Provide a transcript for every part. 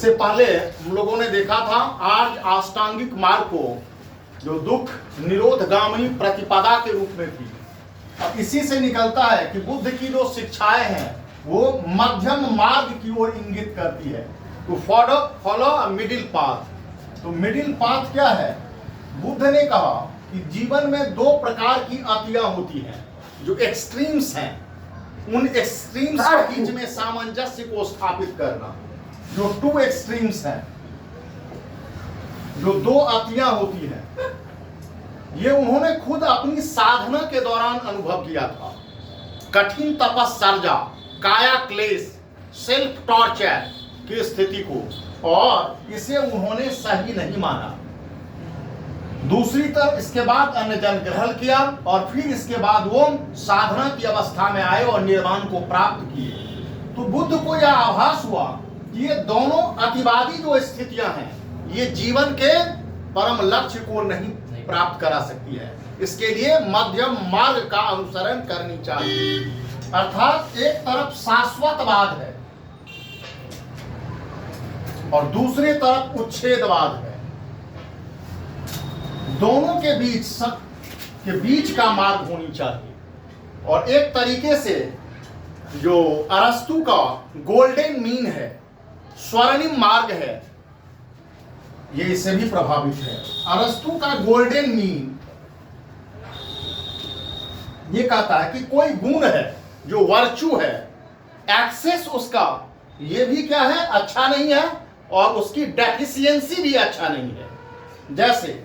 से पहले हम लोगों ने देखा था आज अष्टांगिक मार्ग को, जो दुख निरोधगामी प्रतिपदा के रूप में थी। अब इसी से निकलता है कि बुद्ध की जो शिक्षाएं हैं वो मध्यम मार्ग की ओर इंगित करती है, to follow a middle path. तो मिडिल पाथ क्या है? बुद्ध ने कहा कि जीवन में दो प्रकार की अतियां होती हैं, जो एक्सट्रीम्स हैं। उन एक्सट्रीम्स के बीच में सामंजस्य को स्थापित करना, जो टू एक्सट्रीम्स हैं, जो दो अतियां होती हैं, ये उन्होंने खुद अपनी साधना के दौरान अनुभव किया था। कठिन तपस्या, काया क्लेश, सेल्फ टॉर्चर की स्थिति को, और इसे उन्होंने सही नहीं माना। दूसरी तरफ इसके बाद अन्न जल ग्रहण किया और फिर इसके बाद वो साधना की अवस्था में आए और निर्वाण को प्राप्त किए। तो बुद्ध को यह आभास हुआ कि ये दोनों अतिवादी जो स्थितियां हैं, ये जीवन के परम लक्ष्य को नहीं प्राप्त करा सकती है। इसके लिए मध्यम मार्ग का अनुसरण करनी चाहिए। अर्थात एक तरफ शाश्वतवाद है और दूसरी तरफ उच्छेदवाद है। दोनों के बीच का मार्ग होनी चाहिए। और एक तरीके से जो अरस्तु का गोल्डन मीन है, स्वर्णिम मार्ग है, ये इससे भी प्रभावित है। अरस्तु का गोल्डन मीन ये कहता है कि कोई गुण है जो वर्चू है, एक्सेस उसका ये भी क्या है, अच्छा नहीं है, और उसकी डेफिशिएंसी भी अच्छा नहीं है। जैसे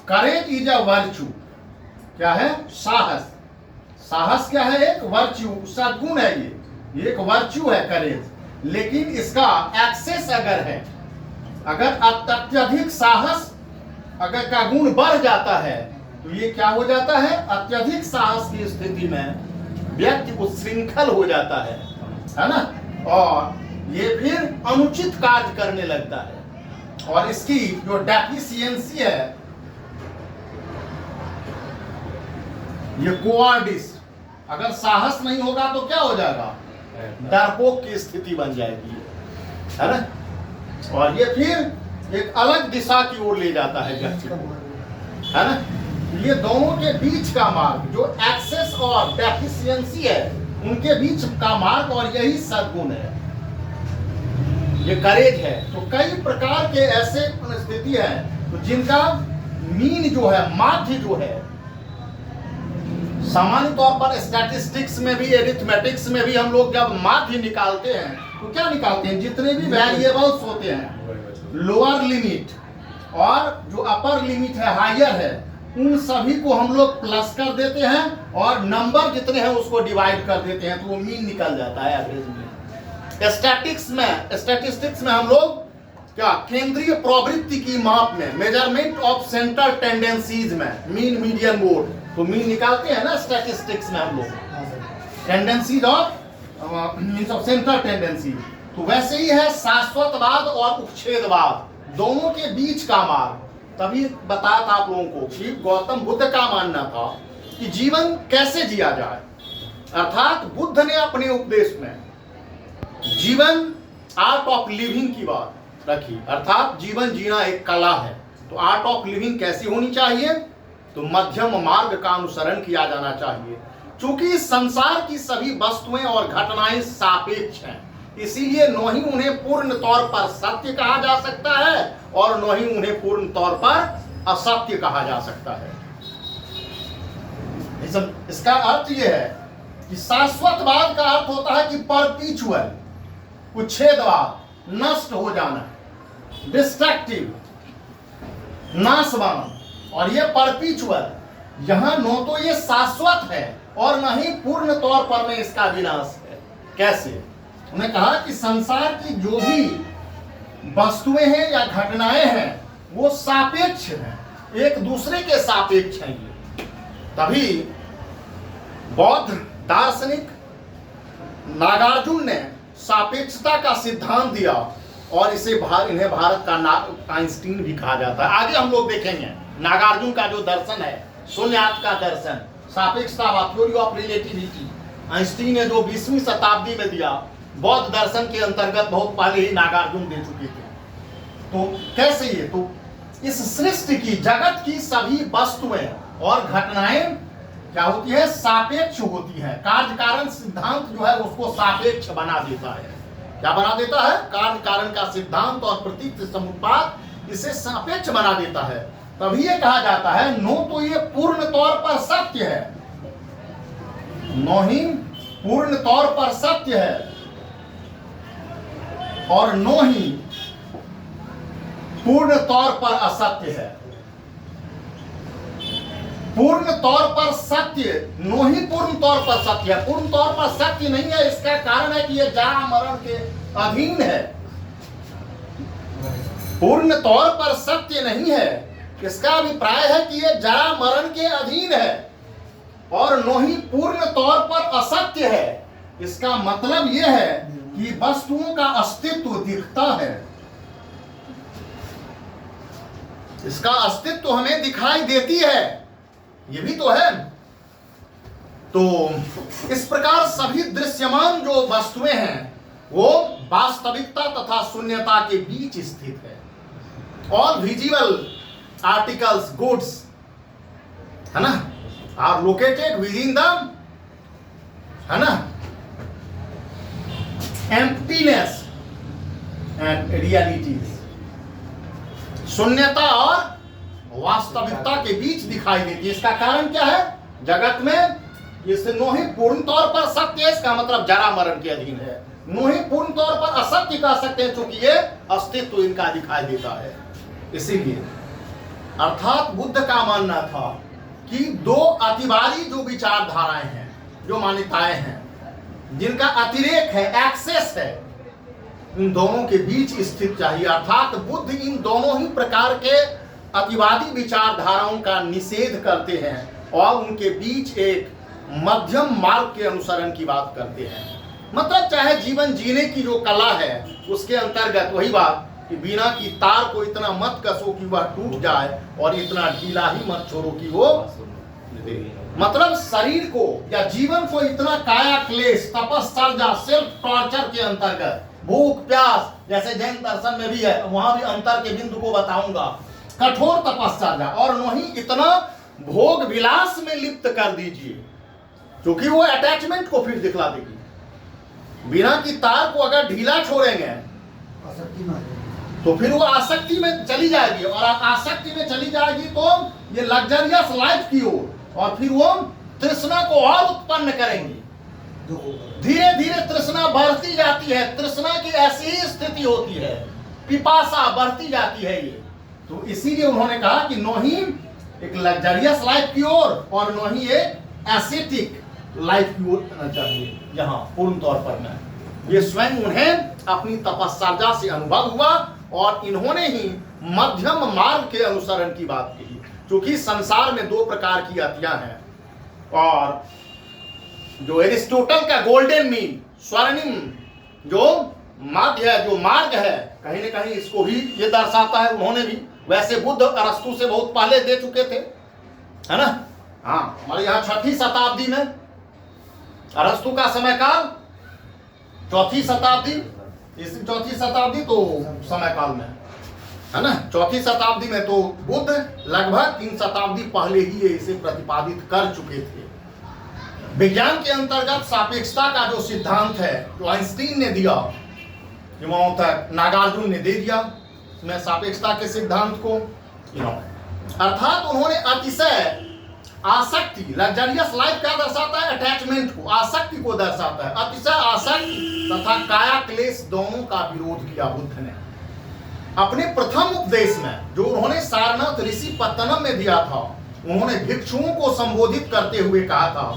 करेज इज अ वर्चू, क्या है? साहस। साहस क्या है? एक वर्च्यू, उसका गुण है, ये एक वर्च्यू है करेज। लेकिन इसका एक्सेस अगर है, अगर अत्यधिक साहस अगर का गुण बढ़ जाता है तो ये क्या हो जाता है? अत्यधिक साहस की स्थिति में व्यक्ति उच्छृंखल हो जाता है ना, और ये फिर अनुचित कार्य करने लगता है। और इसकी जो डेफिशिएंसी है, ये कोवार्डिस, अगर साहस नहीं होगा तो क्या हो जाएगा? डरपोक की स्थिति बन जाएगी, है ना। और ये फिर एक अलग दिशा की ओर ले जाता है व्यक्ति को, है ना। ये दोनों के बीच का मार्ग, जो एक्सेस और डेफिशिएंसी है, उनके बीच का मार्ग, और यही सद्गुण है, ये करेज है। तो कई प्रकार के ऐसे स्थिति हैं तो जिनका मीन जो है, माध्य जो है, सामान्य तौर पर स्टैटिस्टिक्स में भी, एरिथमेटिक्स में भी हम लोग जब माध्य निकालते हैं तो क्या निकालते हैं? जितने भी वेरिएबल्स होते हैं, लोअर लिमिट और जो अपर लिमिट है, हायर है, उन सभी को हम लोग प्लस कर देते हैं और नंबर जितने हैं उसको डिवाइड कर देते हैं, तो वो मीन निकल जाता है एवरेज में। स्टैटिस्टिक्स में हम लोग क्या, केंद्रीय प्रवृत्ति की माप में, मेजरमेंट ऑफ सेंट्रल टेंडेंसीज में, मीन, मीडियन, मोड, तो मीन निकालते हैं ना स्टैटिस्टिक्स में हम लोग, tendencies of means of central tendency. तो वैसे ही है शाश्वतवाद और उच्छेदवाद, दोनों के बीच का मार्ग। तभी बताया था आप लोगों को कि गौतम बुद्ध का मानना था कि जीवन कैसे जिया जाए। अर्थात बुद्ध ने अपने उपदेश में जीवन, आर्ट ऑफ लिविंग की बात रखी। अर्थात जीवन जीना एक कला है, तो आर्ट ऑफ लिविंग कैसी होनी चाहिए? तो मध्यम मार्ग का अनुसरण किया जाना चाहिए। चूंकि इस संसार की सभी वस्तुएं और घटनाएं सापेक्ष हैं, इसीलिए न ही उन्हें पूर्ण तौर पर सत्य कहा जा सकता है और न ही उन्हें पूर्ण तौर पर असत्य कहा जा सकता है। इसका अर्थ यह है कि शाश्वतवाद का अर्थ होता है कि परपीचुअल, उच्छेदवाद, नष्ट हो जाना, डिस्ट्रक्टिव, नाशवान। और ये परपीचुअल, यहां न तो ये शाश्वत है और न ही पूर्ण तौर पर में इसका विनाश है। कैसे? उन्होंने कहा कि संसार की जो भी वस्तुएं हैं या घटनाएं हैं वो सापेक्ष हैं, एक दूसरे के सापेक्ष हैं। ये तभी बौद्ध दार्शनिक नागार्जुन ने सापेक्षता का सिद्धांत दिया और इन्हें भारत का आइंस्टीन भी कहा जाता है। आगे हम लोग देखेंगे नागार्जुन का जो दर्शन है, शून्यात का दर्शन, सापेक्षता, थ्योरी ऑफ रिलेटिविटी, आइंस्टीन ने जो 20वीं शताब्दी में दिया, बौद्ध दर्शन के अंतर्गत बहुत पहले ही नागार्जुन दे चुके थे। तो कैसे ये, तो इस सृष्टि की, जगत की सभी वस्तुएं और घटनाएं क्या होती है, सापेक्ष होती है। कार्य कारण सिद्धांत जो है उसको सापेक्ष बना देता है। क्या बना देता है? कार्य कारण का सिद्धांत और प्रतीक समुत्पाद इसे सापेक्ष बना देता है। तभी ये कहा जाता है नो तो ये पूर्ण तौर पर सत्य है, नो ही पूर्ण तौर पर सत्य है, और नो ही पूर्ण तौर पर असत्य है। पूर्ण तौर पर सत्य, नो ही पूर्ण तौर पर सत्य है। पूर्ण तौर पर सत्य नहीं है, इसका कारण है कि यह जरा मरण के अधीन है। पूर्ण तौर पर सत्य नहीं है, इसका अभिप्राय है कि यह जरा मरण के अधीन है। और नो ही पूर्ण तौर पर असत्य है, इसका मतलब यह है कि वस्तुओं का अस्तित्व दिखता है, इसका अस्तित्व हमें दिखाई देती है, ये भी तो है। तो इस प्रकार सभी दृश्यमान जो वस्तुएं हैं वो वास्तविकता तथा शून्यता के बीच स्थित है। ऑल विजिबल आर्टिकल्स गुड्स, है ना, are located within the, है ना, एम्प्टीनेस एंड रियलिटीज। शून्यता और वास्तविकता के बीच दिखाई देती है। इसका कारण क्या है? जगत में इस नो ही पूर्ण तौर पर सत्य है, इसका मतलब जरा मरण के अधीन है। नो ही पूर्ण तौर पर असत्य कह सकते हैं क्योंकि ये अस्तित्व इनका दिखाई देता है। इसीलिए अर्थात बुद्ध का मानना था कि दो अतिवादी जो विचारधाराएं हैं, जो मान्यताएं हैं, जिनका अतिरेक है, एक्सेस है, इन दोनों के बीच स्थित चाहिए। अर्थात बुद्ध इन दोनों ही प्रकार के अतिवादी विचारधाराओं का निषेध करते हैं और उनके बीच एक मध्यम मार्ग के अनुसरण की बात करते हैं। मतलब चाहे जीवन जीने की जो कला है उसके अंतर्गत वही बात कि बिना की तार को इतना मत कसो कि वह टूट जाए और इतना ढीला ही मत छोड़ो कि वो, मतलब शरीर को या जीवन को इतना काया क्लेश, तपश्चर्या, सेल्फ टॉर्चर के अंतर्गत, भूख प्यास, जैसे जैन दर्शन में भी है, वहां भी अंतर के बिंदु को बताऊंगा, कठोर तपश्चर्या, और नहीं इतना भोग विलास में लिप्त कर दीजिए क्योंकि वो अटैचमेंट को फिर दिखला देगी। बिना की तार को अगर ढीला छोड़ेंगे तो फिर वो आसक्ति में चली जाएगी, और आसक्ति में चली जाएगी तो ये लग्जरियस लाइफ की ओर, और फिर वो तृष्णा को और उत्पन्न करेंगी। धीरे धीरे तृष्णा बढ़ती जाती है, तृष्णा की ऐसी ही स्थिति होती है, पिपासा बढ़ती जाती है ये। तो इसीलिए उन्होंने कहा कि नो ही एक लग्जरियस लाइफ की ओर और नो ही एक एस्थेटिक लाइफ की ओर करना चाहिए। यहाँ पूर्ण तौर पर मैं ये स्वयं उन्हें अपनी तपश्चर्या से अनुभव हुआ और इन्होंने ही मध्यम मार्ग के अनुसरण की बात की, क्योंकि संसार में दो प्रकार की अतियां हैं, और जो एरिस्टोटल का गोल्डन मीन, स्वर्णिम जो माध्य है, जो मार्ग है, कहीं न कहीं इसको भी ये दर्शाता है। उन्होंने भी, वैसे बुद्ध अरस्तु से बहुत पहले दे चुके थे, है ना। हाँ, हमारे यहाँ 6वीं शताब्दी में, अरस्तु का समय काल 4वीं शताब्दी, इस 4वीं शताब्दी तो समय काल में, है ना, 4वीं शताब्दी में तो बुद्ध लगभग 3 शताब्दी पहले ही इसे प्रतिपादित कर चुके थे। विज्ञान के अंतर्गत सापेक्षता का जो सिद्धांत है, जो आइंस्टीन ने दिया, वहां तक नागार्जुन ने दे दिया मैं सापेक्षता के सिद्धांत को। अर्थात उन्होंने अतिशय आसक्ति, लग्जरियस लाइफ क्या दर्शाता है? अटैचमेंट को, आसक्ति को दर्शाता है। अतिशय आसक्ति तथा काया क्लेश दोनों का विरोध किया बुद्ध ने। अपने प्रथम उपदेश में जो उन्होंने सारनाथ ऋषि पत्तनम में दिया था, उन्होंने भिक्षुओं को संबोधित करते हुए कहा था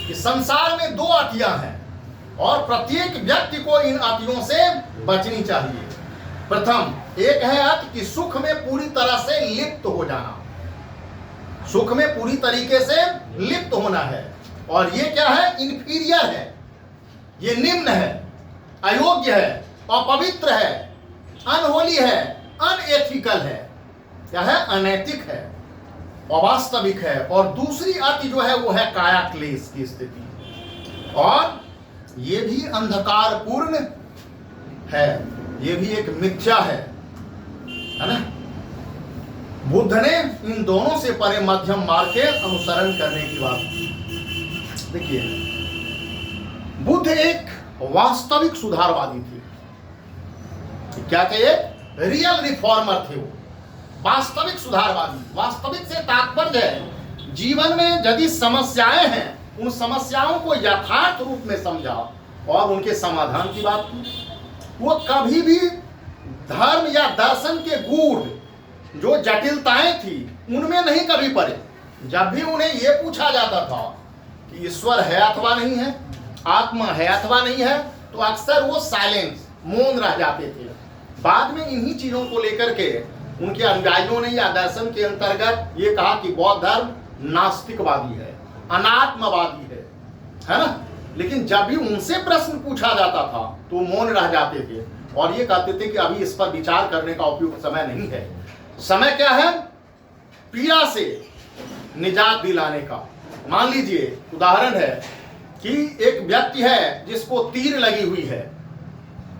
कि संसार में 2 अतियां हैं और प्रत्येक व्यक्ति को इन अतियों से बचनी चाहिए। प्रथम एक है अति कि सुख में पूरी तरह से लिप्त हो जाना, सुख में पूरी तरीके से लिप्त होना है, और ये क्या है? इंफीरियर है, ये निम्न है, अयोग्य है, अपवित्र है, अनहोली है, अनएथिकल है, क्या है? अनैतिक है, अवास्तविक है। और दूसरी अति जो है वो है काया क्लेश की स्थिति। और ये भी अंधकारपूर्ण है, ये भी एक मिथ्या है ना। बुद्ध ने इन दोनों से परे मध्यम मार्ग के अनुसरण करने की बात की। देखिए, बुद्ध एक वास्तविक सुधारवादी थे। क्या थे? रियल रिफॉर्मर थे वो, वास्तविक सुधारवादी। वास्तविक से तात्पर्य है जीवन में यदि समस्याएं हैं, उन समस्याओं को यथार्थ रूप में समझा और उनके समाधान की बात की। वो कभी भी धर्म या दर्शन के गूढ़ जो जटिलताएं थी उनमें नहीं कभी पड़े। जब भी उन्हें यह पूछा जाता था कि ईश्वर है अथवा नहीं है, आत्मा है अथवा नहीं है, तो अक्सर वो साइलेंस, मौन रह जाते थे। बाद में इन्हीं चीजों को लेकर के उनके अनुयायियों ने या दर्शन के अंतर्गत ये कहा कि बौद्ध धर्म नास्तिकवादी है, अनात्मवादी है ना। लेकिन जब भी उनसे प्रश्न पूछा जाता था तो मौन रह जाते थे और ये कहते थे कि अभी इस पर विचार करने का उपयुक्त समय नहीं है। समय क्या है? पीड़ा से निजात दिलाने का। मान लीजिए उदाहरण है कि एक व्यक्ति है जिसको तीर लगी हुई है,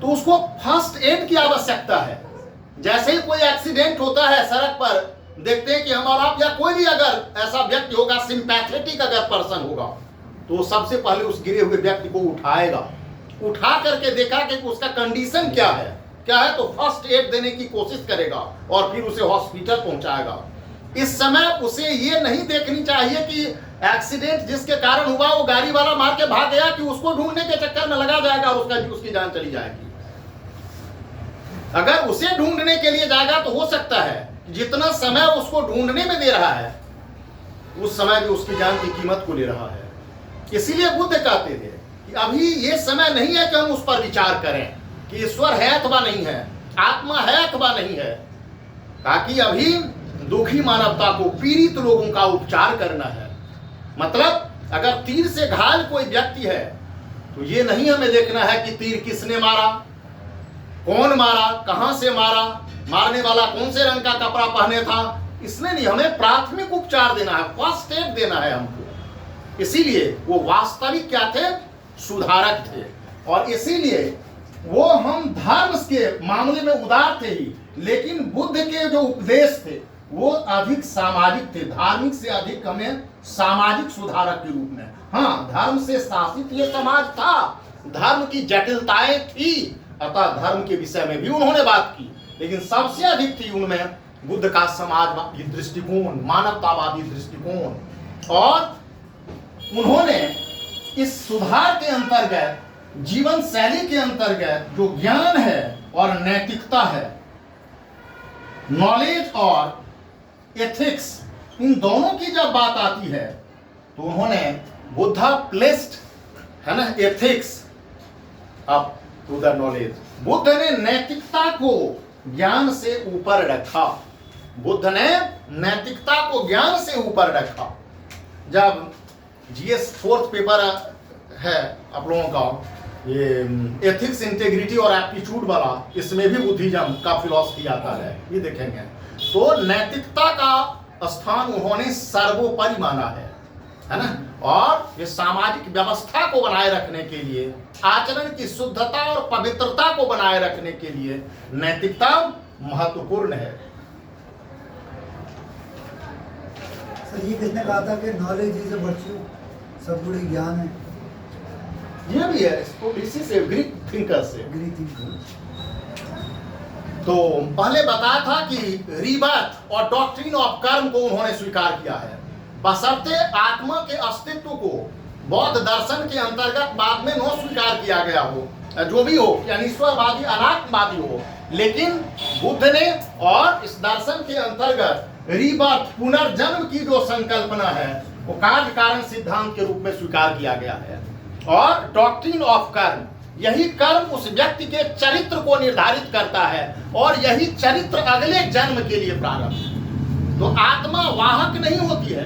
तो उसको फर्स्ट एड की आवश्यकता है। जैसे ही कोई एक्सीडेंट होता है सड़क पर, देखते हैं कि हमारा आप या कोई भी अगर ऐसा व्यक्ति होगा, सिंपैथेटिक अगर पर्सन होगा, तो सबसे पहले उस गिरे हुए व्यक्ति को उठाएगा। उठा करके देखा कि उसका कंडीशन क्या है तो फर्स्ट एड देने की कोशिश करेगा और फिर उसे हॉस्पिटल पहुंचाएगा। इस समय उसे ये नहीं देखनी चाहिए कि एक्सीडेंट जिसके कारण हुआ वो गाड़ी वाला मार के भाग गया कि उसको ढूंढने के चक्कर में लगा जाएगा और उसकी जान चली जाएगी। अगर उसे ढूंढने के लिए जाएगा तो हो सकता है जितना समय उसको ढूंढने में दे रहा है उस समय भी उसकी जान की कीमत को ले रहा है। इसीलिए बुद्ध कहते थे कि अभी ये समय नहीं है कि हम उस पर विचार करें कि ईश्वर है अथवा नहीं है, आत्मा है अथवा नहीं है, ताकि अभी दुखी मानवता को, पीड़ित लोगों का उपचार करना है। मतलब अगर तीर से घायल कोई व्यक्ति है तो ये नहीं हमें देखना है कि तीर किसने मारा, कौन मारा, कहां से मारा, मारने वाला कौन से रंग का कपड़ा पहने था, इसने नहीं, हमें प्राथमिक उपचार देना है, फर्स्ट एड देना है हमको। इसीलिए वो वास्तविक क्या थे? सुधारक थे। और इसीलिए वो हम धर्म के मामले में उदार थे ही, लेकिन बुद्ध के जो उपदेश थे वो अधिक सामाजिक थे। धार्मिक से अधिक हमें सामाजिक सुधारक के रूप में। हाँ, धर्म से शासित ये समाज था, धर्म की जटिलताएं थी, अतः धर्म के विषय में भी उन्होंने बात की, लेकिन सबसे अधिक थी उनमें बुद्ध का समाजवादी दृष्टिकोण, मानवतावादी दृष्टिकोण। और उन्होंने इस सुधार के अंतर्गत, जीवन शैली के अंतर्गत जो ज्ञान है और नैतिकता है, नॉलेज और एथिक्स, इन दोनों की जब बात आती है तो उन्होंने बुद्धा प्लेस्ड है ना ethics up to the knowledge. Buddha ने नैतिकता को ज्ञान से ऊपर रखा। बुद्ध ने नैतिकता को ज्ञान से ऊपर रखा। जब जीएस फोर्थ पेपर है आप लोगों का, ये एथिक्स, इंटेग्रिटी और एप्टीट्यूड वाला, इसमें भी बुद्धिज्म का फिलॉसफी आता है, ये देखेंगे। तो नैतिकता का स्थान उन्होंने सर्वोपरि माना है ना। और ये सामाजिक व्यवस्था को बनाए रखने के लिए, आचरण की शुद्धता और पवित्रता को बनाए रखने के लिए नैतिकता महत्वपूर्ण है। सर, ये किसने कहा था कि नॉलेज इज अ वर्च्यू, सब बड़ी ज्ञान है? ये भी है, इसको इसी से ग्रीक थिंकर से। Greek thinker. तो पहले बताया था कि रीबर्थ और डॉक्ट्रिन ऑफ कर्म को उन्होंने स्वीकार किया है, बशर्ते आत्मा के अस्तित्व को बौद्ध दर्शन के अंतर्गत बाद में न स्वीकार किया गया हो, जो भी हो, यानी ईश्वरवादी, अनात्मवादी हो। लेकिन बुद्ध ने और इस दर्शन के अंतर्गत रीबर्थ, पुनर्जन्म की जो संकल्पना है वो कार्य कारण सिद्धांत के रूप में स्वीकार किया गया है। और डॉक्ट्रिन ऑफ कर्म, यही कर्म उस व्यक्ति के चरित्र को निर्धारित करता है और यही चरित्र अगले जन्म के लिए प्रारंभ। तो आत्मा वाहक नहीं होती है,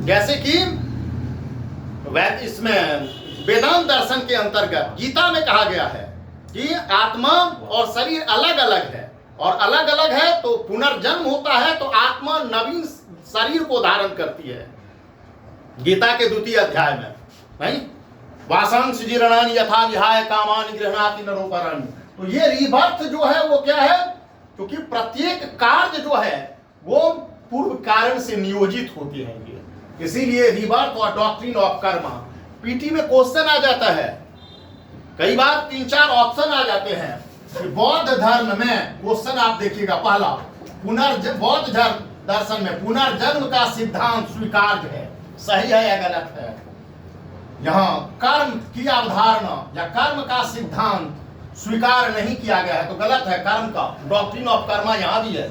जैसे कि इसमें वेदांत दर्शन के अंतर्गत गीता में कहा गया है कि आत्मा और शरीर अलग अलग है, और अलग अलग है तो पुनर्जन्म होता है, तो आत्मा नवीन शरीर को धारण करती है, गीता के 2वें अध्याय में। नहीं, वासांश जीर्णानि यथा विहाय कामानि गृह्णाति नरोपराणि। तो ये रीबर्थ जो है वो क्या है, क्योंकि प्रत्येक कार्य जो है वो पूर्व कारण से नियोजित होते हैं ये, इसीलिए रीबर्थ और डॉक्ट्रिन ऑफ कर्म। पीटी में क्वेश्चन आ जाता है, कई बार 3-4 ऑप्शन आ जाते हैं कि बौद्ध धर्म में, क्वेश्चन आप देखिएगा पहला, बौद्ध दर्शन में पुनर्जन्म का सिद्धांत स्वीकार्य है, सही है या गलत है। यहाँ कर्म की अवधारणा या कर्म का सिद्धांत स्वीकार नहीं किया गया है तो गलत है। कर्म का डॉक्ट्रिन ऑफ कर्मा यहाँ भी है,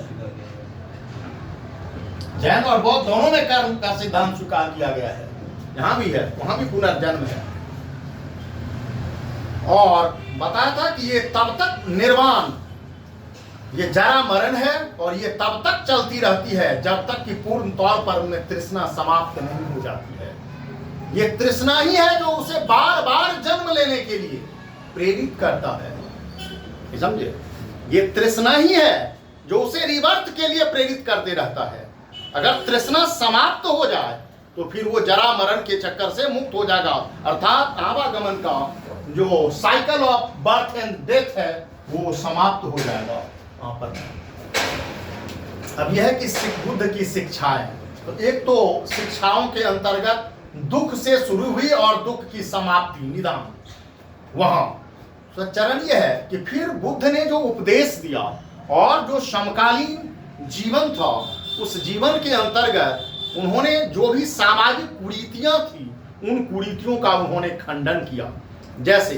जैन और बौद्ध दोनों में कर्म का सिद्धांत स्वीकार किया गया है, यहाँ भी है, वहां भी पुनर्जन्म है। और बताया था कि ये तब तक निर्वाण, ये जरा मरण है और ये तब तक चलती रहती है जब तक कि पूर्ण तौर पर उनमें तृष्णा समाप्त नहीं हो जाती है। ये तृष्णा ही है जो उसे बार बार जन्म लेने के लिए प्रेरित करता है, समझे। ये तृष्णा ही है जो उसे रिवर्त के लिए प्रेरित करते रहता है। अगर तृष्णा समाप्त हो जाए तो फिर वो जरा मरण के चक्कर से मुक्त हो जाएगा, अर्थात आवागमन का जो cycle of birth and death है वो समाप्त हो जाएगा वहां पर। अब यह है कि बुद्ध की शिक्षाएं, तो एक तो शिक्षाओं के अंतर्गत दुख से शुरू हुई और दुख की समाप्ति निदान, वहां तो चरण यह है कि फिर बुद्ध ने जो उपदेश दिया और जो समकालीन जीवन था उस जीवन के अंतर्गत उन्होंने जो भी सामाजिक कुरीतियां थी उन कुरीतियों का उन्होंने खंडन किया। जैसे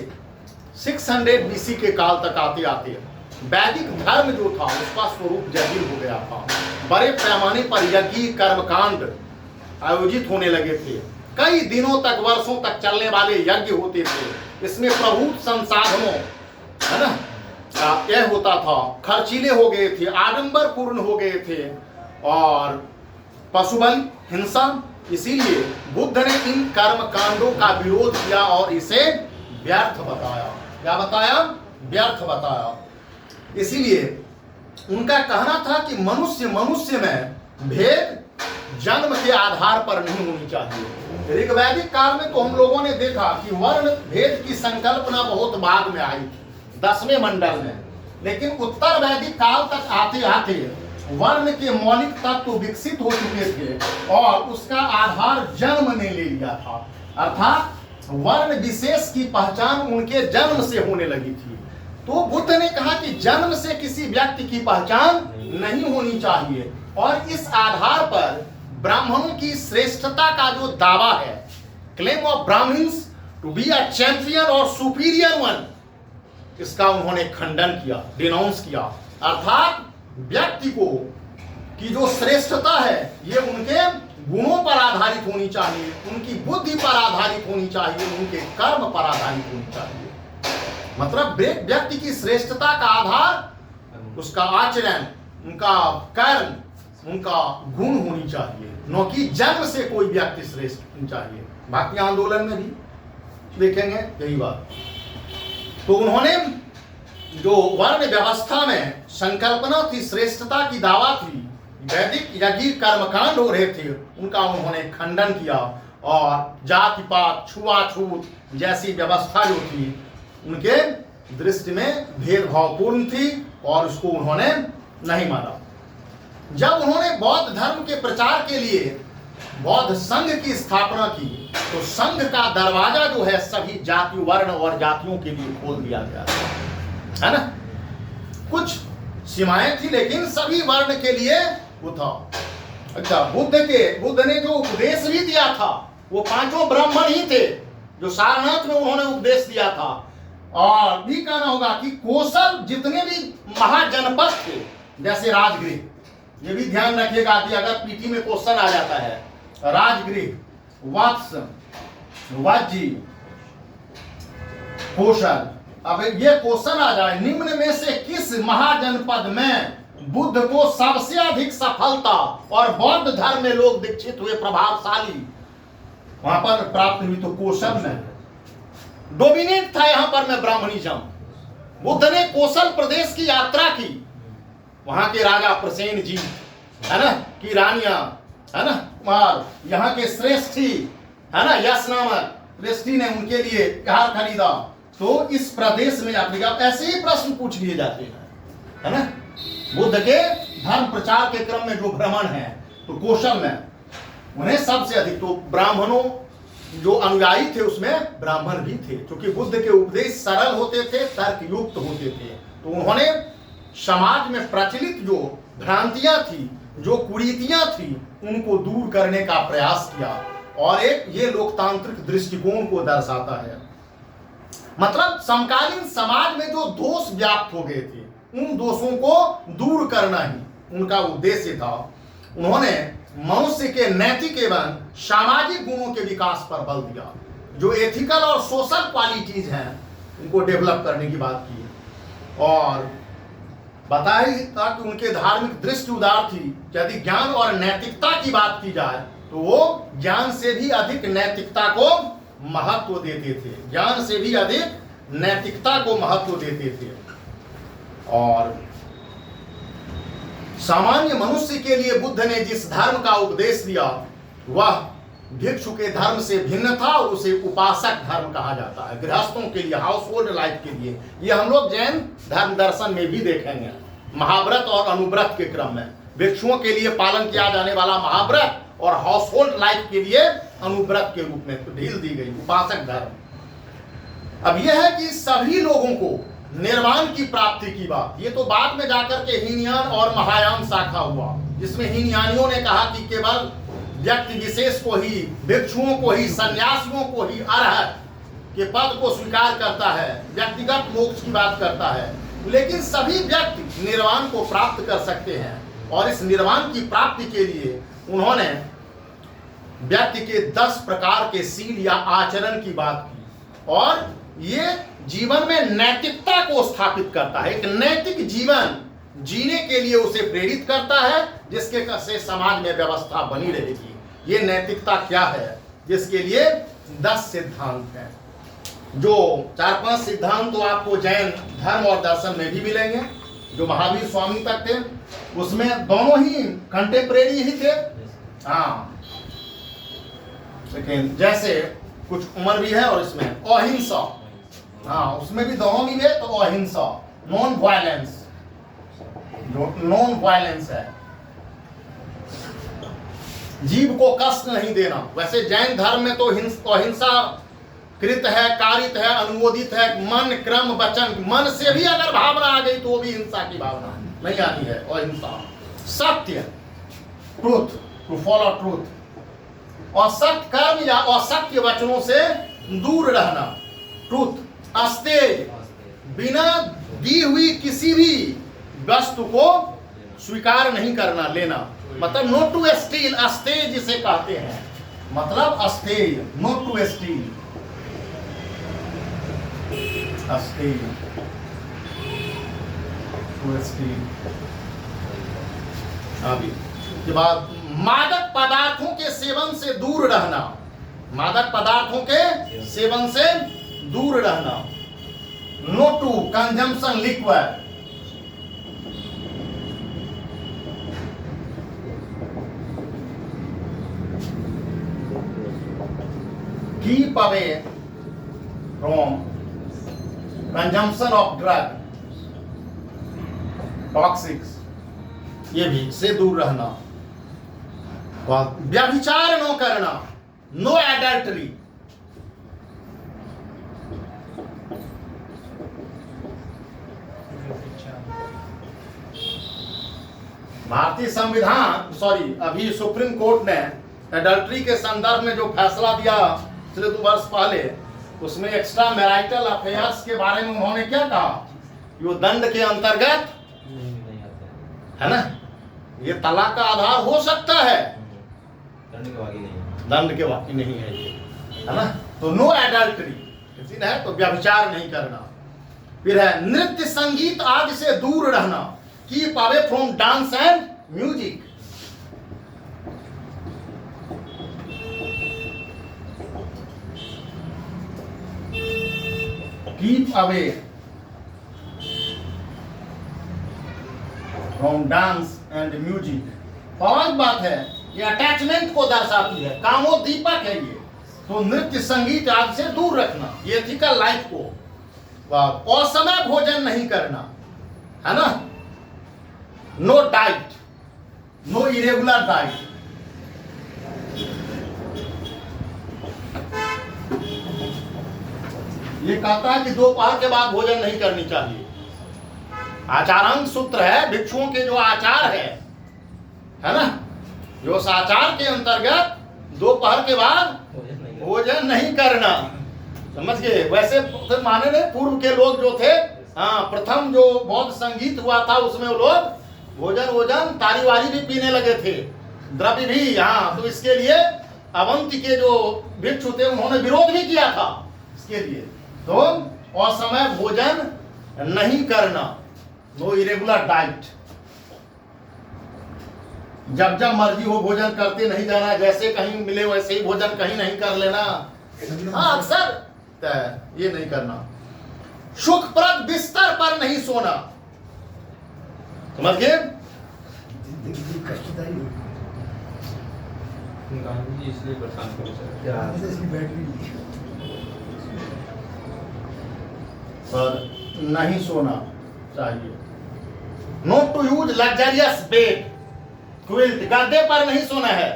600 बीसी के काल तक आते आते वैदिक धर्म जो था उसका स्वरूप जटिल हो गया था। बड़े पैमाने पर यज्ञ कर्मकांड आयोजित होने लगे थे, कई दिनों तक वर्षों तक चलने वाले यज्ञ होते थे। इसमें प्रभुत संसाधनों है ना यह होता था, खर्चीले हो गए थे, आडंबर पूर्ण हो गए थे और पशुबल हिंसा। इसीलिए बुद्ध ने इन कर्म कांडों का विरोध किया और इसे व्यर्थ बताया। क्या बताया? व्यर्थ बताया। इसीलिए उनका कहना था कि मनुष्य में भेद जन्म के आधार पर नहीं होनी चाहिए। ऋग्वैदिक काल में तो हम लोगों ने देखा कि वर्ण भेद की संकल्पना बहुत बाद में आई थी 10वें मंडल में, लेकिन उत्तर वैदिक काल तक आते आते वर्ण के मौलिक तत्व विकसित हो चुके थे और उसका आधार जन्म ने ले लिया था, अर्थात वर्ण विशेष की पहचान उनके जन्म से होने लगी थी। तो बुद्ध ने कहा कि जन्म से किसी व्यक्ति की पहचान नहीं होनी चाहिए और इस आधार पर ब्राह्मणों की श्रेष्ठता का जो दावा है, claim of Brahmins to be a champion और सुपीरियर वन, इसका उन्होंने खंडन किया, डिनाउंस किया। अर्थात व्यक्ति को की जो श्रेष्ठता है ये उनके गुणों पर आधारित होनी चाहिए, उनकी बुद्धि पर आधारित होनी चाहिए, उनके कर्म पर आधारित होनी चाहिए। मतलब व्यक्ति की श्रेष्ठता का आधार उसका आचरण, उनका कर्म, उनका गुण होनी चाहिए, न कि जन्म से कोई व्यक्ति श्रेष्ठ होनी चाहिए। भक्ति आंदोलन में भी देखेंगे यही बात। तो उन्होंने जो वर्ण व्यवस्था में संकल्पना थी, श्रेष्ठता की दावा थी, वैदिक यज्ञ कर्मकांड हो रहे थे, उनका उन्होंने खंडन किया और जाति पात छुआछूत जैसी व्यवस्था जो थी उनके दृष्टि में भेदभावपूर्ण थी और उसको उन्होंने नहीं माना। जब उन्होंने बौद्ध धर्म के प्रचार के लिए बौद्ध संघ की स्थापना की तो संघ का दरवाजा जो है सभी जाति वर्ण और जातियों के लिए खोल दिया गया है ना। कुछ सीमाएं थी लेकिन सभी वर्ण के लिए वो था। अच्छा, बुद्ध ने जो उपदेश भी दिया था वो 5 ब्राह्मण ही थे जो सारनाथ में उन्होंने उपदेश दिया था। और भी कहना होगा कि कौशल जितने भी महाजनपद थे जैसे राजगृह, ये भी ध्यान रखिएगा कि अगर पीटी में क्वेश्चन आ जाता है राजगृह, वत्स, वाजी, कौशल, अब ये क्वेश्चन आ जाए निम्न में से किस महाजनपद में बुद्ध को सबसे अधिक सफलता और बौद्ध धर्म में लोग दीक्षित हुए, प्रभावशाली वहां पर प्राप्त हुई, तो कौशल में डोमिनेट था यहाँ पर में ब्राह्मणिज्म। बुद्ध ने कौशल प्रदेश की यात्रा की, वहां के राजा प्रसेन जी है ना की रानियां है ना, और यहाँ के श्रेष्ठी है ना यश नामक प्रेस्टी ने उनके लिए हार खरीदा, तो इस प्रदेश में अफ्रीका, ऐसे ही प्रश्न पूछ लिए जाते हैं, है ना। बुद्ध के धर्म प्रचार के क्रम में जो भ्रमण है, तो कौशल में उन्हें सबसे अधिक, तो ब्राह्मणों जो अनुयायी थे उसमें ब्राह्मण भी थे, क्योंकि बुद्ध के उपदेश सरल होते थे, तर्कयुक्त होते थे। तो उन्होंने समाज में प्रचलित जो भ्रांतियां थी, जो कुरीतियां थी, उनको दूर करने का प्रयास किया, और एक ये लोकतांत्रिक दृष्टिकोण को दर्शाता है। मतलब समकालीन समाज में जो दोष व्याप्त हो गए थे, उन दोषों को दूर करना ही उनका उद्देश्य था। उन्होंने मनुष्य के नैतिक एवं सामाजिक गुणों के विकास पर बल दिया, जो एथिकल और सोशल क्वालिटीज हैं उनको डेवलप करने की बात की, और बताया था कि उनके धार्मिक दृष्टि उदार थी। यदि ज्ञान और नैतिकता की बात की जाए तो वो ज्ञान से भी अधिक नैतिकता को महत्व देते थे, ज्ञान से भी अधिक नैतिकता को महत्व देते थे। और सामान्य मनुष्य के लिए बुद्ध ने जिस धर्म का उपदेश दिया वह भिक्षु के धर्म से भिन्न था, और उसे उपासक धर्म कहा जाता है। गृहस्थों के लिए, हाउस होल्ड लाइफ के लिए, ये हम लोग जैन धर्म दर्शन में भी देखेंगे। महाव्रत और अनुव्रत के क्रम में भिक्षुओं के लिए पालन किया जाने वाला महाव्रत, और हाउस होल्ड लाइफ के लिए अनुव्रत के रूप में ढील दी गई उपासक धर्म। अब यह है कि सभी लोगों को निर्वाण की प्राप्ति की बात, ये तो बाद में जाकर के हीनयान और महायान शाखा हुआ, जिसमें हीनयानियों ने कहा कि केवल व्यक्ति विशेष को ही, भिक्षुओं को ही, सन्यासियों को ही अरहत के पद को स्वीकार करता है, व्यक्तिगत मोक्ष की बात करता है। लेकिन सभी व्यक्ति निर्वाण को प्राप्त कर सकते हैं, और इस निर्वाण की प्राप्ति के लिए उन्होंने व्यक्ति के 10 प्रकार के सील या आचरण की बात की, और ये जीवन में नैतिकता को स्थापित करता है। एक नैतिक जीवन जीने के लिए उसे प्रेरित करता है, जिसके से समाज में व्यवस्था बनी रहेगी। ये नैतिकता क्या है, जिसके लिए 10 सिद्धांत हैं, जो 4-5 सिद्धांत तो आपको जैन धर्म और दर्शन में भी मिलेंगे। जो महावीर स्वामी तक थे उसमें दोनों ही कंटेम्परेरी ही थे, हाँ, लेकिन जैसे कुछ उम्र भी है, और इसमें अहिंसा, हाँ, उसमें भी दोनों भी है। तो अहिंसा, नॉन वायलेंस, जो नॉन वायलेंस है, जीव को कष्ट नहीं देना। वैसे जैन धर्म में तो अहिंसा कृत है, कारित है, अनुमोदित है। मन, क्रम, वचन, मन से भी अगर भावना आ गई तो वो भी हिंसा की भावना नहीं आनी है। अहिंसा, सत्य, ट्रूथ, टू फॉलो ट्रूथ, और सत्य कर्म या असत्य वचनों से दूर रहना, ट्रूथ। अस्तेय, बिना दी हुई किसी भी वस्तु को स्वीकार नहीं करना, लेना, मतलब नोट टू स्टील, अस्तेय जिसे कहते हैं, मतलब अस्तेय, नोट टू स्टील, अस्तेय, टू स्टील। अभी के बाद मादक पदार्थों के सेवन से दूर रहना, मादक पदार्थों के सेवन से दूर रहना, no to consumption liquid, keep away from consumption of drug, toxics, ये भी से दूर रहना। व्यभिचार न करना, नो एडल्टरी, भारतीय संविधान, सॉरी, अभी सुप्रीम कोर्ट ने एडल्ट्री के संदर्भ में जो फैसला दिया पिछले 2 वर्ष पहले, उसमें एक्स्ट्रा मैरिटल अफेयर्स के बारे में उन्होंने क्या कहा, यो दंड के अंतर्गत है ना, ये तलाक का आधार हो सकता है, दंड के वाकी नहीं है ये, है ना। तो नो एडल्ट्री है, तो व्यभिचार नहीं करना। फिर है नृत्य, संगीत आदि से दूर रहना, keep away from dance and music. Keep away from dance and music. पांच बात है, ये अटैचमेंट को दर्शाती है, कामोद्दीपक है ये, तो नृत्य संगीत आदि से दूर रखना, ये एथिकल लाइफ को। असमय भोजन नहीं करना, है ना। No diet, no irregular diet. ये कहता है कि दोपहर के बाद भोजन नहीं करनी चाहिए। आचारांग सूत्र है, भिक्षुओं के जो आचार है ना, जो उस आचार के अंतर्गत दोपहर के बाद भोजन नहीं करना, समझ गए। वैसे तो माने नहीं, पूर्व के लोग जो थे, हाँ, प्रथम जो बौद्ध संगीत हुआ था उसमें वो लोग भोजन तारी वारी भी पीने लगे थे, द्रव्य भी। हाँ, तो इसके लिए अवंती के जो भिक्षु थे उन्होंने विरोध भी किया था इसके लिए। तो असमय भोजन नहीं करना, नो इरेगुलर डाइट। जब जब मर्जी हो भोजन करते नहीं जाना, जैसे कहीं मिले वैसे ही भोजन कहीं नहीं कर लेना। हाँ, अक्सर ये नहीं करना। सुखप्रद बिस्तर पर नहीं सोना, समझ गए। कष्टदायी गांधी जी इसलिए परेशान कर इसकी बैटरी पर नहीं सोना चाहिए। Not to use luxurious bed, quilt, गद्दे पर नहीं सोना है।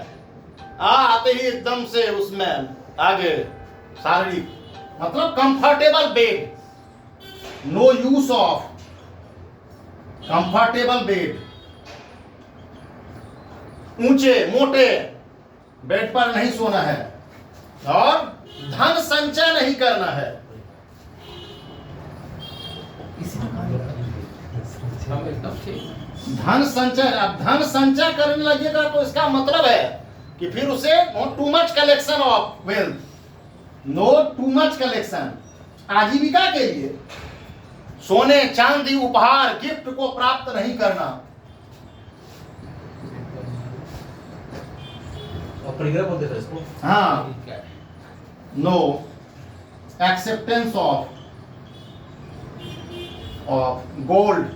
आते ही एकदम से उसमें आगे शारीरिक मतलब comfortable bed. No use of comfortable bed, ऊंचे मोटे बेड पर नहीं सोना है। और धन संचय नहीं करना है। धन संचय, अब धन संचय करने लगेगा तो इसका मतलब है कि फिर उसे not too much collection of wealth, not too much collection. आजीविका के लिए सोने चांदी उपहार गिफ्ट को प्राप्त नहीं करना। और परिग्रह बोलते थे इसको। हाँ, no acceptance of gold,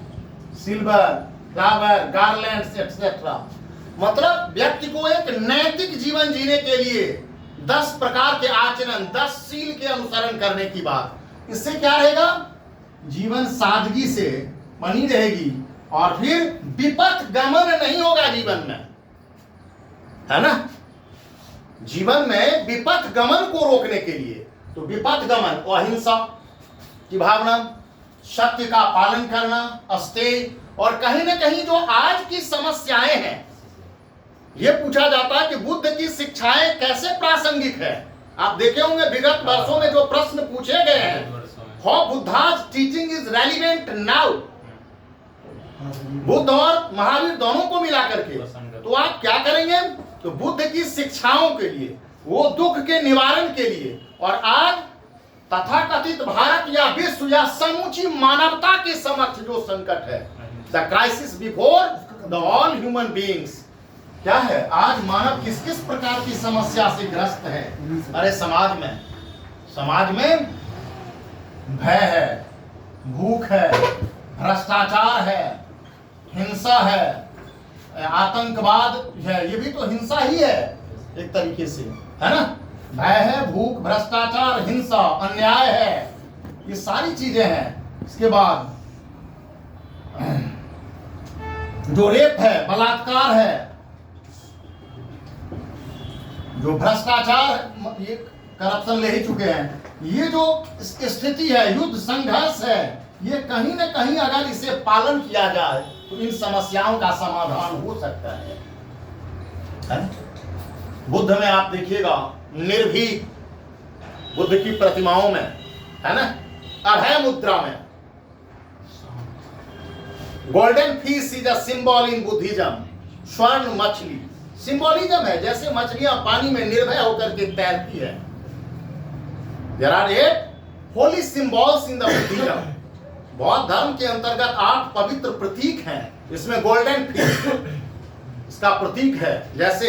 silver, flower, garlands etcetera. मतलब व्यक्ति को एक नैतिक जीवन जीने के लिए 10 प्रकार के आचरण, 10 सील के अनुसरण करने की बात। इससे क्या रहेगा, जीवन सादगी से बनी रहेगी और फिर विपथ गमन नहीं होगा जीवन में, है ना। जीवन में विपथ गमन को रोकने के लिए तो विपथ गमन, अहिंसा की भावना, सत्य का पालन करना, अस्तेय। और कहीं न कहीं जो आज की समस्याएं हैं, यह पूछा जाता है कि बुद्ध की शिक्षाएं कैसे प्रासंगिक है। आप देखे होंगे विगत वर्षों में जो प्रश्न पूछे गए हैं, how Buddha's teaching is relevant now, Buddha और महावीर दोनों को मिला करके, तो आप क्या करेंगे। तो बुद्ध की शिक्षाओं के लिए, वो दुख के निवारण के लिए, और आज तथाकथित भारत या विश्व या समूची मानवता के समक्ष जो संकट है, the crisis before the all human beings, क्या है। आज मानव किस किस प्रकार की समस्या से ग्रस्त है। अरे समाज में भय है, भूख है, भ्रष्टाचार है, हिंसा है, आतंकवाद है। ये भी तो हिंसा ही है एक तरीके से, है ना। भय है, भूख, भ्रष्टाचार, हिंसा, अन्याय है, ये सारी चीजें हैं। इसके बाद जो रेप है, बलात्कार है, जो भ्रष्टाचार, ये करप्शन ले ही चुके हैं। ये जो स्थिति है, युद्ध संघर्ष है, ये कहीं न कहीं अगर इसे पालन किया जाए तो इन समस्याओं का समाधान हो सकता है। बुद्ध में आप देखिएगा, निर्भीक बुद्ध की प्रतिमाओं में, है ना, अभय मुद्रा में, golden fish is a symbol in Buddhism. स्वर्ण मछली सिंबोलिज्म है, जैसे मछलियां पानी में निर्भय होकर के तैरती है। There are 8 holy symbols in the Buddhism. बौद्ध धर्म के अंतर्गत 8 पवित्र प्रतीक हैं। इसमें गोल्डन फिश इसका प्रतीक है। जैसे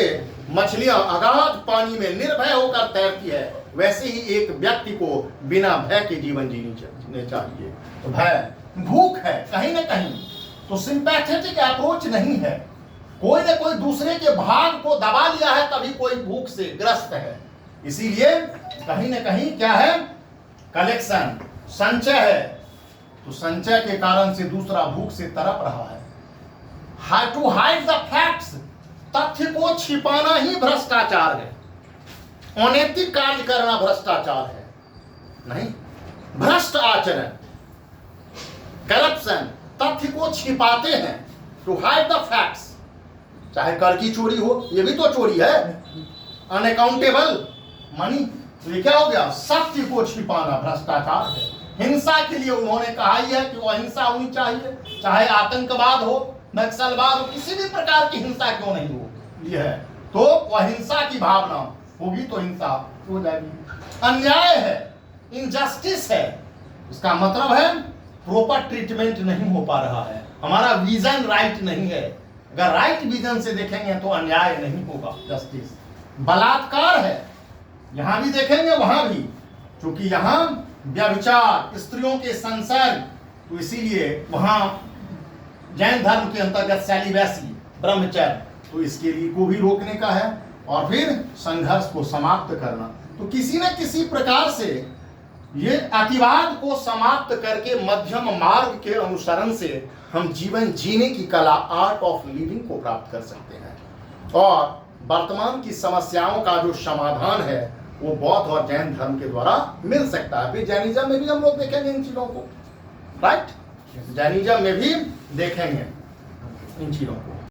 मछलियां अगाध पानी में निर्भय होकर तैरती है, वैसे ही एक व्यक्ति को बिना भय के जीवन जीने चाहिए। तो भय, भूख है कहीं ना कहीं, तो सिंपैथेटिक अप्रोच नहीं है। कोई न कोई दूसरे के भाग को दबा लिया है, तभी कोई भूख से ग्रस्त है। इसीलिए कहीं ना कहीं क्या है, कलेक्शन, संचय है। तो संचय के कारण से दूसरा भूख से तड़प रहा है। टू हाइड द फैक्ट्स, तथ्य को छिपाना ही भ्रष्टाचार है। अनैतिक कार्य करना भ्रष्टाचार है नहीं, भ्रष्ट आचरण, करप्शन, तथ्य को छिपाते हैं। टू हाइड द फैक्ट्स, चाहे कर की चोरी हो, ये भी तो चोरी है, अनअकाउंटेबल मनी, ये क्या हो गया, सत्य को छिपाना भ्रष्टाचार है। हिंसा के लिए उन्होंने कहा ही है कि वो हिंसा होनी चाहिए, चाहे आतंकवाद हो, नक्सलवाद हो, किसी भी प्रकार की हिंसा क्यों नहीं हो, ये है। तो वह हिंसा की भावना होगी तो हिंसा हो जाएगी। अन्याय है, इनजस्टिस है, इसका मतलब है प्रॉपर ट्रीटमेंट नहीं हो पा रहा है, हमारा विजन राइट नहीं है। अगर राइट विजन से देखेंगे तो अन्याय नहीं होगा, जस्टिस। बलात्कार है, यहां भी देखेंगे वहां भी, क्योंकि यहां व्यभिचार, स्त्रियों के संसर्ग, तो इसीलिए वहां जैन धर्म के अंतर्गत सेलिबेसी, ब्रह्मचर्य, तो इसके लिए को भी रोकने का है। और फिर संघर्ष को समाप्त करना, तो किसी न किसी प्रकार से ये अतिवाद को समाप्त करके मध्यम मार्ग के अनुसरण से हम जीवन जीने की कला, आर्ट ऑफ लिविंग को प्राप्त कर सकते हैं। और वर्तमान की समस्याओं का जो समाधान है वो बौद्ध और जैन धर्म के द्वारा मिल सकता है। फिर जैनिज्म में भी हम लोग देखेंगे इन चीजों को, राइट, जैनिज्म में भी देखेंगे इन चीजों को।